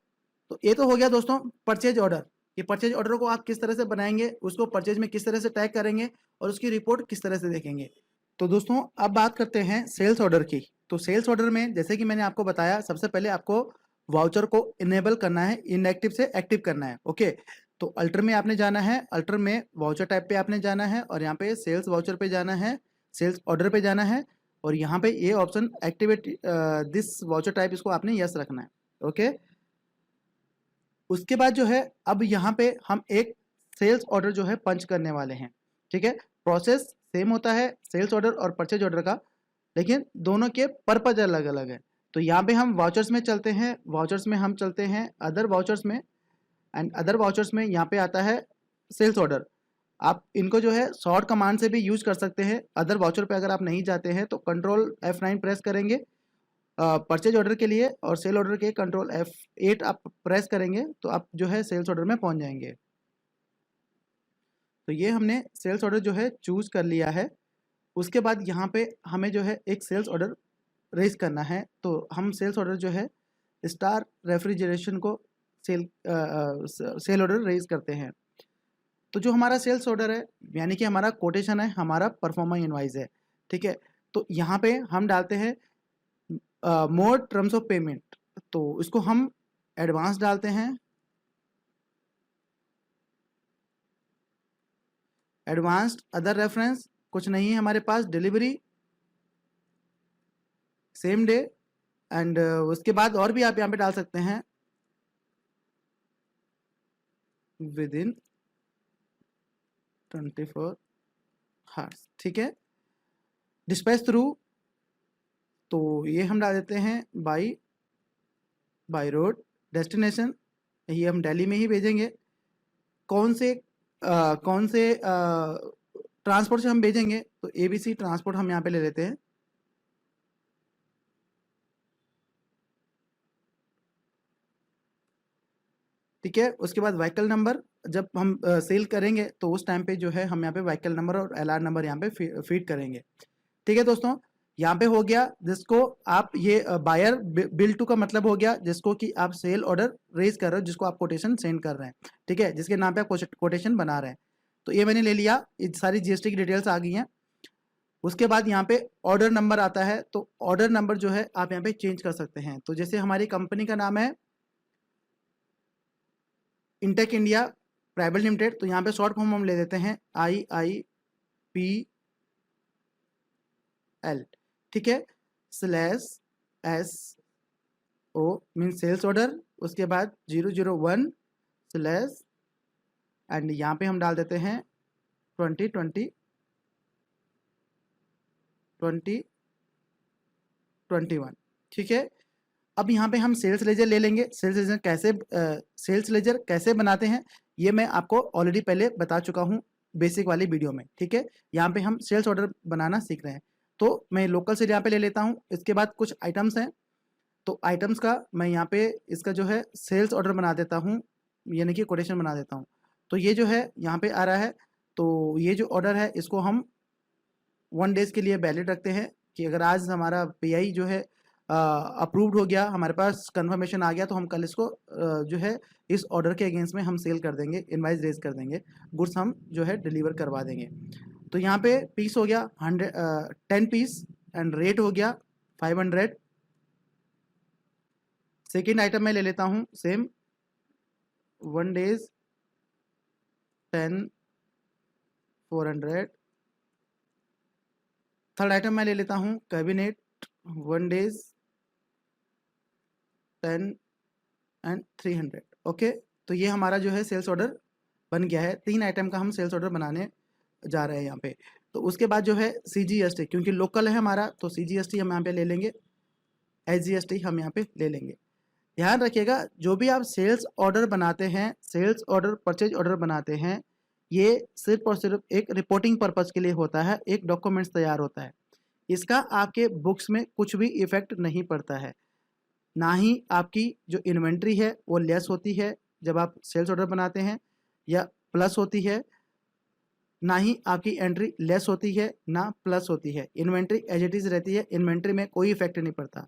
तो ये तो हो गया दोस्तों परचेज ऑर्डर। कि परचेज ऑर्डर को आप किस तरह से बनाएंगे, उसको परचेज में किस तरह से टैग करेंगे और उसकी रिपोर्ट किस तरह से देखेंगे। तो दोस्तों अब बात करते हैं सेल्स ऑर्डर की। तो सेल्स ऑर्डर में जैसे कि मैंने आपको बताया सबसे पहले आपको वाउचर को इनेबल करना है, इनएक्टिव से एक्टिव करना है। ओके, तो अल्टर में आपने जाना है, अल्टर में वाउचर टाइप पे आपने जाना है और यहाँ पे सेल्स वाउचर पे जाना है, सेल्स ऑर्डर पे जाना है और यहाँ पे ये option activate this voucher type, इसको आपने यस रखना है। ओके, उसके बाद जो है अब यहाँ पे हम एक सेल्स ऑर्डर जो है पंच करने वाले हैं। ठीक है, प्रोसेस सेम होता है सेल्स ऑर्डर और परचेज ऑर्डर का, लेकिन दोनों के पर्पज अलग अलग है। तो यहाँ पे हम वाउचर्स में चलते हैं, वाउचर्स में हम चलते हैं अदर वाउचर्स में, एंड अदर वाउचर्स में यहाँ पे आता है सेल्स ऑर्डर। आप इनको जो है शॉर्ट कमांड से भी यूज कर सकते हैं। अदर वाउचर पे अगर आप नहीं जाते हैं तो कंट्रोल F9 प्रेस करेंगे परचेज ऑर्डर के लिए, और सेल ऑर्डर के कंट्रोल F8 आप प्रेस करेंगे तो आप जो है सेल्स ऑर्डर में पहुंच जाएंगे। तो ये हमने सेल्स ऑर्डर जो है चूज कर लिया है। उसके बाद यहाँ पे हमें जो है एक सेल्स ऑर्डर रेज करना है। तो हम सेल्स ऑर्डर जो है स्टार रेफ्रिजरेशन को सेल ऑर्डर रेज करते हैं। तो जो हमारा सेल्स ऑर्डर है यानी कि हमारा कोटेशन है, हमारा परफॉर्मा इनवाइस है। ठीक है, तो यहाँ पे हम डालते हैं मोर टर्म्स ऑफ पेमेंट, तो इसको हम एडवांस डालते हैं। एडवांस्ड अदर रेफरेंस कुछ नहीं है हमारे पास, डिलीवरी सेम डे, एंड उसके बाद और भी आप यहाँ पे डाल सकते हैं विद इन 24 हार्स। ठीक है, डिस्पैच थ्रू, तो ये हम डाल देते हैं बाई रोड, डेस्टिनेशन ये हम दिल्ली में ही भेजेंगे। कौन से ट्रांसपोर्ट से हम भेजेंगे, तो ABC ट्रांसपोर्ट हम यहाँ पे ले लेते हैं। ठीक है, उसके बाद व्हीकल नंबर, जब हम सेल करेंगे तो उस टाइम पे जो है हम यहाँ पे व्हीकल नंबर और LR नंबर यहाँ पे फीड करेंगे। ठीक है दोस्तों, यहाँ पे हो गया जिसको आप ये बायर बिल टू का मतलब हो गया जिसको कि आप सेल ऑर्डर रेज कर रहे हो, जिसको आप कोटेशन सेंड कर रहे हैं। ठीक है, जिसके नाम पे आप कोटेशन बना रहे हैं। तो ये मैंने ले लिया, ये सारी GST की डिटेल्स आ गई हैं। उसके बाद यहाँ पे ऑर्डर नंबर आता है, तो ऑर्डर नंबर जो है आप यहाँ पे चेंज कर सकते हैं। तो जैसे हमारी कंपनी का नाम है इंटेक इंडिया प्राइवेट लिमिटेड, तो यहाँ पे शॉर्ट फॉर्म हम ले देते हैं IIPL। ठीक है, /SO मीन सेल्स ऑर्डर, उसके बाद 001 स्लैश, एंड यहाँ पे हम डाल देते हैं 2021। ठीक है, अब यहाँ पे हम सेल्स लेजर ले लेंगे। सेल्स लेजर कैसे बनाते हैं ये मैं आपको ऑलरेडी पहले बता चुका हूँ बेसिक वाली वीडियो में। ठीक है, यहाँ पे हम सेल्स ऑर्डर बनाना सीख रहे हैं, तो मैं लोकल से यहाँ पे ले लेता हूँ। इसके बाद कुछ आइटम्स हैं, तो आइटम्स का मैं यहाँ पे इसका जो है सेल्स ऑर्डर बना देता हूँ, यानी कि कोटेशन बना देता हूँ। तो ये जो है यहाँ पे आ रहा है, तो ये जो ऑर्डर है इसको हम 1 डेज़ के लिए वैलिड रखते हैं कि अगर आज हमारा पीआई जो है अप्रूव्ड हो गया, हमारे पास कंफर्मेशन आ गया, तो हम कल इसको जो है इस ऑर्डर के अगेंस्ट में हम सेल कर देंगे, इनवाइस रेज कर देंगे, गुड्स हम जो है डिलीवर करवा देंगे। तो यहाँ पे पीस हो गया 10 पीस एंड रेट हो गया 500। सेकेंड आइटम मैं ले लेता हूँ सेम 1 डेज 10 400। थर्ड आइटम मैं ले लेता हूँ कैबिनेट 1 डेज 10 एंड 300। ओके, तो ये हमारा जो है सेल्स ऑर्डर बन गया है। 3 आइटम का हम सेल्स ऑर्डर बनाने जा रहे हैं यहाँ पे। तो उसके बाद जो है CGST, क्योंकि लोकल है हमारा, तो CGST हम यहाँ पे ले लेंगे, SGST हम यहाँ पे ले लेंगे। ध्यान रखिएगा, जो भी आप सेल्स ऑर्डर बनाते हैं, सेल्स ऑर्डर परचेज ऑर्डर बनाते हैं, ये सिर्फ और सिर्फ एक रिपोर्टिंग पर्पज़ के लिए होता है, एक डॉक्यूमेंट्स तैयार होता है। इसका आपके बुक्स में कुछ भी इफेक्ट नहीं पड़ता है। ना ही आपकी जो इन्वेंट्री है वो लेस होती है जब आप सेल्स ऑर्डर बनाते हैं, या प्लस होती है, ना ही आपकी एंट्री लेस होती है ना प्लस होती है। इन्वेंट्री एज इट इज़ रहती है, इन्वेंट्री में कोई इफेक्ट नहीं पड़ता।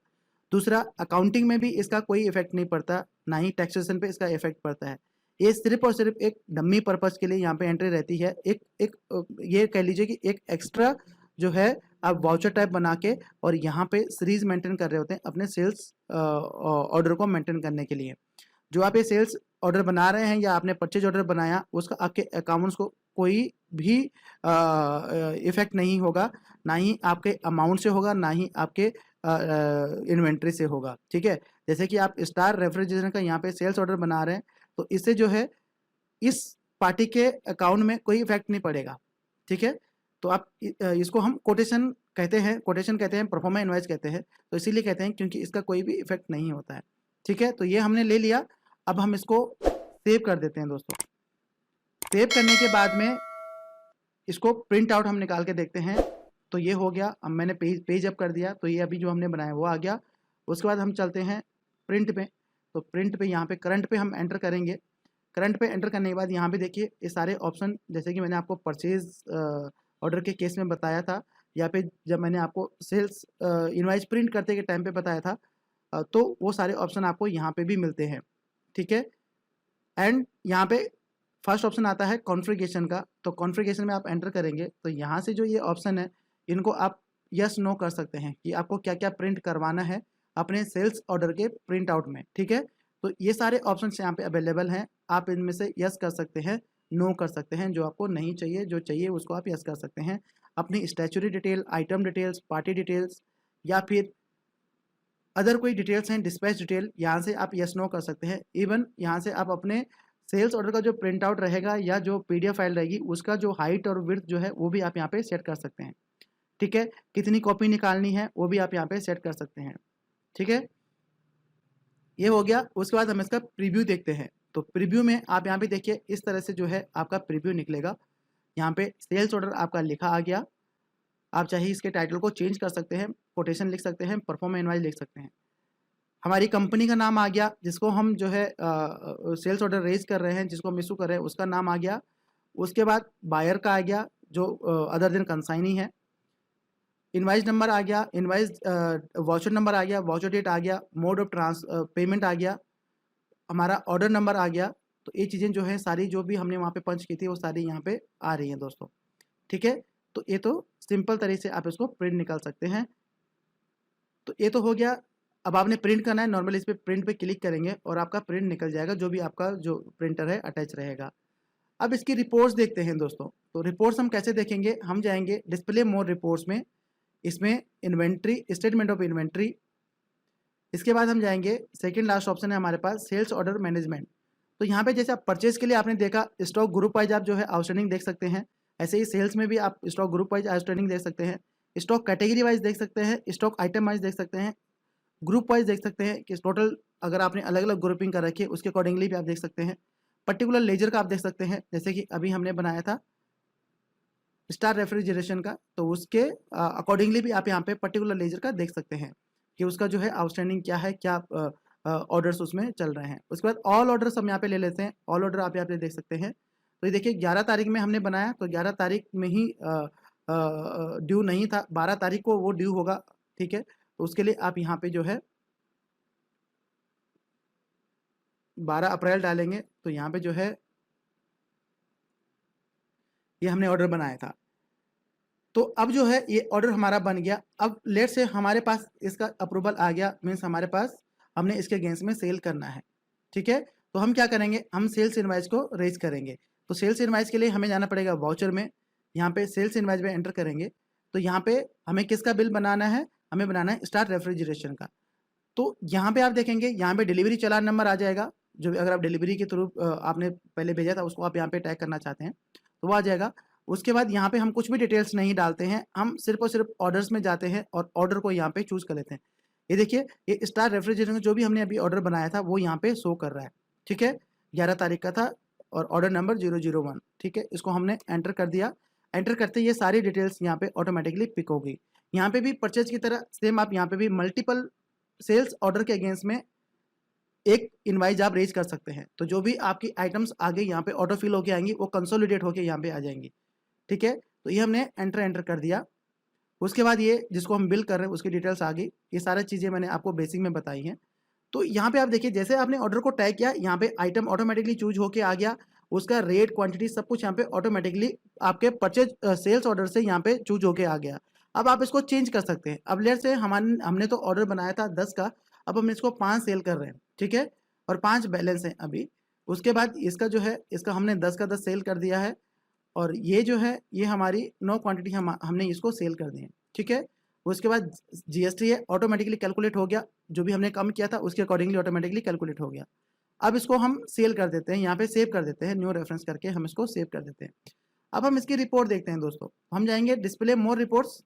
दूसरा, अकाउंटिंग में भी इसका कोई इफेक्ट नहीं पड़ता, ना ही टैक्सेशन पे इसका इफेक्ट पड़ता है। ये सिर्फ और सिर्फ एक डम्मी पर्पज़ के लिए यहाँ पे एंट्री रहती है। ये कह लीजिए कि एक एक्स्ट्रा जो है आप वाउचर टाइप बना के और यहाँ पे सीरीज मेंटेन कर रहे होते हैं अपने सेल्स ऑर्डर को मेंटेन करने के लिए। जो आप ये सेल्स ऑर्डर बना रहे हैं या आपने परचेज ऑर्डर बनाया, उसका आपके अकाउंट्स को कोई भी इफेक्ट नहीं होगा, ना ही आपके अमाउंट से होगा, ना ही आपके इन्वेंट्री से होगा। ठीक है, जैसे कि आप स्टार रेफ्रिजरेशन का यहाँ पे सेल्स ऑर्डर बना रहे हैं, तो इससे जो है इस पार्टी के अकाउंट में कोई इफेक्ट नहीं पड़ेगा। ठीक है, तो आप इसको हम कोटेशन कहते हैं, परफॉर्मा इनवाइस कहते हैं, तो इसीलिए कहते हैं क्योंकि इसका कोई भी इफेक्ट नहीं होता है। ठीक है, तो ये हमने ले लिया। अब हम इसको सेव कर देते हैं दोस्तों। सेव करने के बाद में इसको प्रिंट आउट हम निकाल के देखते हैं, तो ये हो गया। अब मैंने पेज अप कर दिया, तो ये अभी जो हमने बनाया वो आ गया। उसके बाद हम चलते हैं प्रिंट पे, तो प्रिंट पे यहाँ पे करंट पे हम एंटर करेंगे। करंट पे एंटर करने के बाद यहाँ पे देखिए ये सारे ऑप्शन, जैसे कि मैंने आपको परचेज ऑर्डर के केस में बताया था, या फिर जब मैंने आपको सेल्स इनवाइस प्रिंट करते के टाइम पे बताया था, तो वो सारे ऑप्शन आपको यहाँ पे भी मिलते हैं। ठीक है, एंड यहाँ पे फर्स्ट ऑप्शन आता है कॉन्फ़िगरेशन का, तो कॉन्फ़िगरेशन में आप एंटर करेंगे, तो यहाँ से जो ये ऑप्शन है इनको आप यस नो कर सकते हैं कि आपको क्या क्या प्रिंट करवाना है अपने सेल्स ऑर्डर के प्रिंट आउट में। ठीक है, तो ये सारे ऑप्शन यहाँ पे अवेलेबल हैं, आप इनमें से यस कर सकते हैं, नो कर सकते हैं। जो आपको नहीं चाहिए, जो चाहिए उसको आप यस कर सकते हैं। अपनी statutory detail, item details, party details, या फिर अदर कोई डिटेल्स हैं, डिस्पैच डिटेल, यहाँ से आप यस नो कर सकते हैं। इवन यहाँ से आप अपने सेल्स ऑर्डर का जो प्रिंट आउट रहेगा या जो PDF फाइल रहेगी, उसका जो हाइट और विड्थ जो है वो भी आप यहाँ पे सेट कर सकते हैं। ठीक है, कितनी कॉपी निकालनी है वो भी आप यहाँ पे सेट कर सकते हैं। ठीक है, ये हो गया। उसके बाद हम इसका प्रीव्यू देखते हैं। तो प्रीव्यू में आप यहाँ पे देखिए इस तरह से जो है आपका प्रीव्यू निकलेगा। यहाँ पे सेल्स ऑर्डर आपका लिखा आ गया। आप चाहे इसके टाइटल को चेंज कर सकते हैं, कोटेशन लिख सकते हैं, परफॉर्म इनवाइस लिख सकते हैं। हमारी कंपनी का नाम आ गया, जिसको हम जो है सेल्स ऑर्डर रेज कर रहे हैं, जिसको हम इशू कर रहे हैं, उसका नाम आ गया। उसके बाद बायर का आ गया जो अदर दिन कंसाइनी है। इनवाइस नंबर आ गया, इनवाइस वाउचर नंबर आ गया, वाउचर डेट आ गया, मोड ऑफ पेमेंट आ गया, हमारा ऑर्डर नंबर आ गया। तो ये चीज़ें जो है सारी जो भी हमने वहाँ पे पंच की थी वो सारी यहाँ पे आ रही हैं दोस्तों। ठीक है, तो ये तो सिंपल तरीके से आप इसको प्रिंट निकाल सकते हैं। तो ये तो हो गया। अब आपने प्रिंट करना है, नॉर्मली इस पर प्रिंट पे क्लिक करेंगे और आपका प्रिंट निकल जाएगा, जो भी आपका जो प्रिंटर है अटैच रहेगा। अब इसकी रिपोर्ट्स देखते हैं दोस्तों। तो रिपोर्ट्स हम कैसे देखेंगे, हम जाएंगे डिस्प्ले मोर रिपोर्ट्स में, इसमें इन्वेंट्री, स्टेटमेंट ऑफ इन्वेंट्री। इसके बाद हम जाएंगे, सेकंड लास्ट ऑप्शन है हमारे पास सेल्स ऑर्डर मैनेजमेंट। तो यहाँ पे जैसे आप परचेज के लिए आपने देखा स्टॉक ग्रुप वाइज आप जो है आउटस्टैंडिंग देख सकते हैं, ऐसे ही सेल्स में भी आप स्टॉक ग्रुप वाइज आउटस्टैंडिंग देख सकते हैं, स्टॉक कैटेगरी वाइज देख सकते हैं, स्टॉक आइटम वाइज देख सकते हैं, ग्रुप वाइज देख सकते हैं कि टोटल अगर आपने अलग अलग ग्रुपिंग कर रखी है उसके अकॉर्डिंगली भी आप देख सकते हैं। पर्टिकुलर लेजर का आप देख सकते हैं, जैसे कि अभी हमने बनाया था स्टार रेफ्रिजरेशन का, तो उसके अकॉर्डिंगली भी आप यहाँ पे पर्टिकुलर लेजर का देख सकते हैं कि उसका जो है आउटस्टैंडिंग क्या है, क्या ऑर्डर्स उसमें चल रहे हैं। उसके बाद ऑल ऑर्डर्स हम यहाँ पे ले लेते हैं, ऑल ऑर्डर आप यहाँ पे देख सकते हैं। तो ये देखिए 11 तारीख में हमने बनाया, तो 11 तारीख में ही ड्यू नहीं था, 12 तारीख को वो ड्यू होगा, ठीक है। तो उसके लिए आप यहाँ पे जो है 12 अप्रैल डालेंगे, तो यहाँ पे जो है ये हमने ऑर्डर बनाया था। तो अब जो है ये ऑर्डर हमारा बन गया। अब लेट से हमारे पास इसका अप्रूवल आ गया, मीन्स हमारे पास हमने इसके अगेंस्ट में सेल करना है, ठीक है। तो हम क्या करेंगे, हम सेल्स इनवाइस को रेज करेंगे। तो सेल्स इनवाइस के लिए हमें जाना पड़ेगा वाउचर में, यहाँ पे सेल्स इनवाइस में एंटर करेंगे। तो यहाँ पे हमें किसका बिल बनाना है, हमें बनाना है स्टार रेफ्रिजरेशन का। तो यहाँ पे आप देखेंगे, यहाँ पे डिलीवरी चालान नंबर आ जाएगा, जो अगर आप डिलीवरी के थ्रू आपने पहले भेजा था उसको आप यहाँ पे टैग करना चाहते हैं तो वो आ जाएगा। उसके बाद यहाँ पे हम कुछ भी डिटेल्स नहीं डालते हैं, हम सिर्फ और सिर्फ ऑर्डर्स में जाते हैं और ऑर्डर को यहाँ पे चूज कर लेते हैं। ये देखिए, ये स्टार रेफ्रिजरेशन जो भी हमने अभी ऑर्डर बनाया था वो यहाँ पे शो कर रहा है, ठीक है। 11 तारीख का था और ऑर्डर नंबर 001, ठीक है। इसको हमने एंटर कर दिया। एंटर करते ये सारी डिटेल्स यहाँ पे ऑटोमेटिकली पिक हो गई। यहाँ पे भी परचेज की तरह सेम आप यहाँ पे भी मल्टीपल सेल्स ऑर्डर के अगेंस्ट में एक इनवाइस आप रेज कर सकते हैं। तो जो भी आपकी आइटम्स आगे यहाँ पे ऑटो फिल होके आएंगी वो कंसोलिडेट होके यहाँ पे आ जाएंगी, ठीक है। तो ये हमने एंटर कर दिया। उसके बाद ये जिसको हम बिल कर रहे हैं उसकी डिटेल्स आ गई। ये सारी चीज़ें मैंने आपको बेसिक में बताई हैं। तो यहाँ पे आप देखिए, जैसे आपने ऑर्डर को टैग किया, यहाँ पे आइटम ऑटोमेटिकली चूज होके आ गया, उसका रेट, क्वांटिटी सब कुछ यहाँ पे ऑटोमेटिकली आपके परचेज सेल्स ऑर्डर से यहाँ पे चूज होके आ गया। अब आप इसको चेंज कर सकते हैं। अब लेट से हमने तो ऑर्डर बनाया था 10 का, अब हम इसको 5 सेल कर रहे हैं, ठीक है, और 5 बैलेंस हैं अभी। उसके बाद इसका जो है, इसका हमने 10 का 10 सेल कर दिया है, और ये जो है ये हमारी 9 क्वांटिटी हमने इसको सेल कर दी है, ठीक है। उसके बाद जीएसटी है, ऑटोमेटिकली कैलकुलेट हो गया, जो भी हमने कम किया था उसके अकॉर्डिंगली ऑटोमेटिकली कैलकुलेट हो गया। अब इसको हम सेल कर देते हैं, यहाँ पे सेव कर देते हैं, न्यू रेफरेंस करके हम इसको सेव कर देते हैं। अब हम इसकी रिपोर्ट देखते हैं दोस्तों। हम जाएंगे display more reports,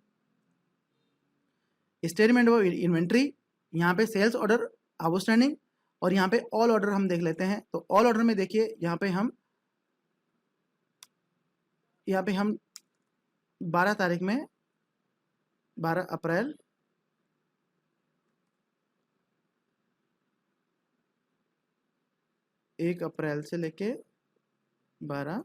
statement of inventory, यहाँ पे सेल्स ऑर्डर आउटस्टैंडिंग, और यहाँ पे ऑल ऑर्डर हम देख लेते हैं। तो ऑल ऑर्डर में देखिए, यहाँ पे हम 12 तारीख में 12 अप्रैल 1 अप्रैल से लेके 12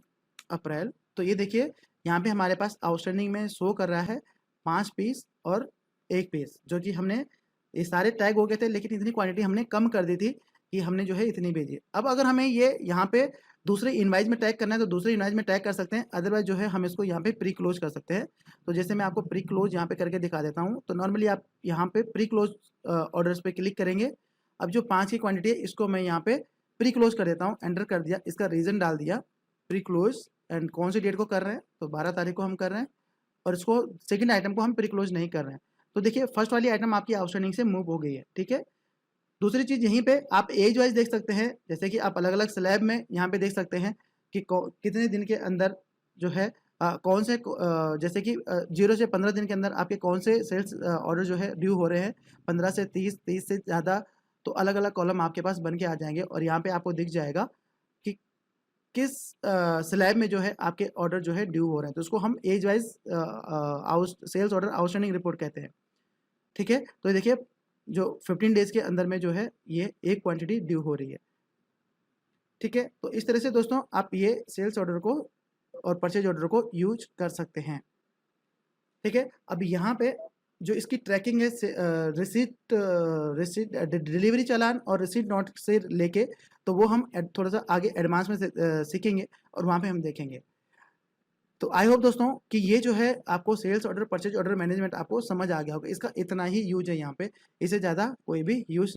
अप्रैल, तो ये देखिए यहाँ पे हमारे पास आउटस्टैंडिंग में शो कर रहा है 5 पीस और 1 पीस, जो कि हमने ये सारे टैग हो गए थे, लेकिन इतनी क्वांटिटी हमने कम कर दी थी कि हमने जो है इतनी भेजी। अब अगर हमें ये यहाँ पे दूसरे इनवाइस में टैग करना है तो दूसरे इनवाइस में टैग कर सकते हैं, अदरवाइज जो है हम इसको यहाँ पे प्री क्लोज कर सकते हैं। तो जैसे मैं आपको प्री क्लोज यहाँ पे करके दिखा देता हूँ। तो नॉर्मली आप यहाँ पे प्री क्लोज ऑर्डर्स पे क्लिक करेंगे। अब जो 5 की क्वांटिटी है इसको मैं यहाँ पे प्री क्लोज कर देता हूँ, एंटर कर दिया, इसका रीज़न डाल दिया प्री क्लोज, एंड कौन सी डेट को कर रहे हैं, तो 12 तारीख को हम कर रहे हैं, और इसको सेकंड आइटम को हम प्री क्लोज नहीं कर रहे हैं। तो देखिए फर्स्ट वाली आइटम आपकी आउटस्टैंडिंग से मूव हो गई है, ठीक है। दूसरी चीज़ यहीं पे आप एज वाइज देख सकते हैं, जैसे कि आप अलग अलग स्लैब में यहाँ पे देख सकते हैं कि कितने दिन के अंदर जो है कौन से जैसे कि 0 से 15 दिन के अंदर आपके कौन से सेल्स ऑर्डर जो है ड्यू हो रहे हैं, 15 से 30, 30 से ज़्यादा, तो अलग अलग कॉलम आपके पास बन के आ जाएंगे, और यहाँ पे आपको दिख जाएगा कि किस स्लैब में जो है आपके ऑर्डर जो है ड्यू हो रहे हैं। तो उसको हम age wise sales order outstanding report कहते हैं, ठीक है। तो ये देखिए जो 15 डेज के अंदर में जो है ये एक क्वांटिटी ड्यू हो रही है, ठीक है। तो इस तरह से दोस्तों आप ये सेल्स ऑर्डर को और परचेज ऑर्डर को यूज कर सकते हैं, ठीक है। अब यहाँ पे जो इसकी ट्रैकिंग है रिसीट डिलीवरी चालान और रिसीट नोट से लेके, तो वो हम थोड़ा सा आगे एडवांस में सीखेंगे और वहाँ पे हम देखेंगे। तो आई होप दोस्तों कि ये जो है आपको sales order, purchase order management आपको समझ आ गया होगा। इसका इतना ही यूज है यहाँ पे, इससे ज़्यादा कोई भी यूज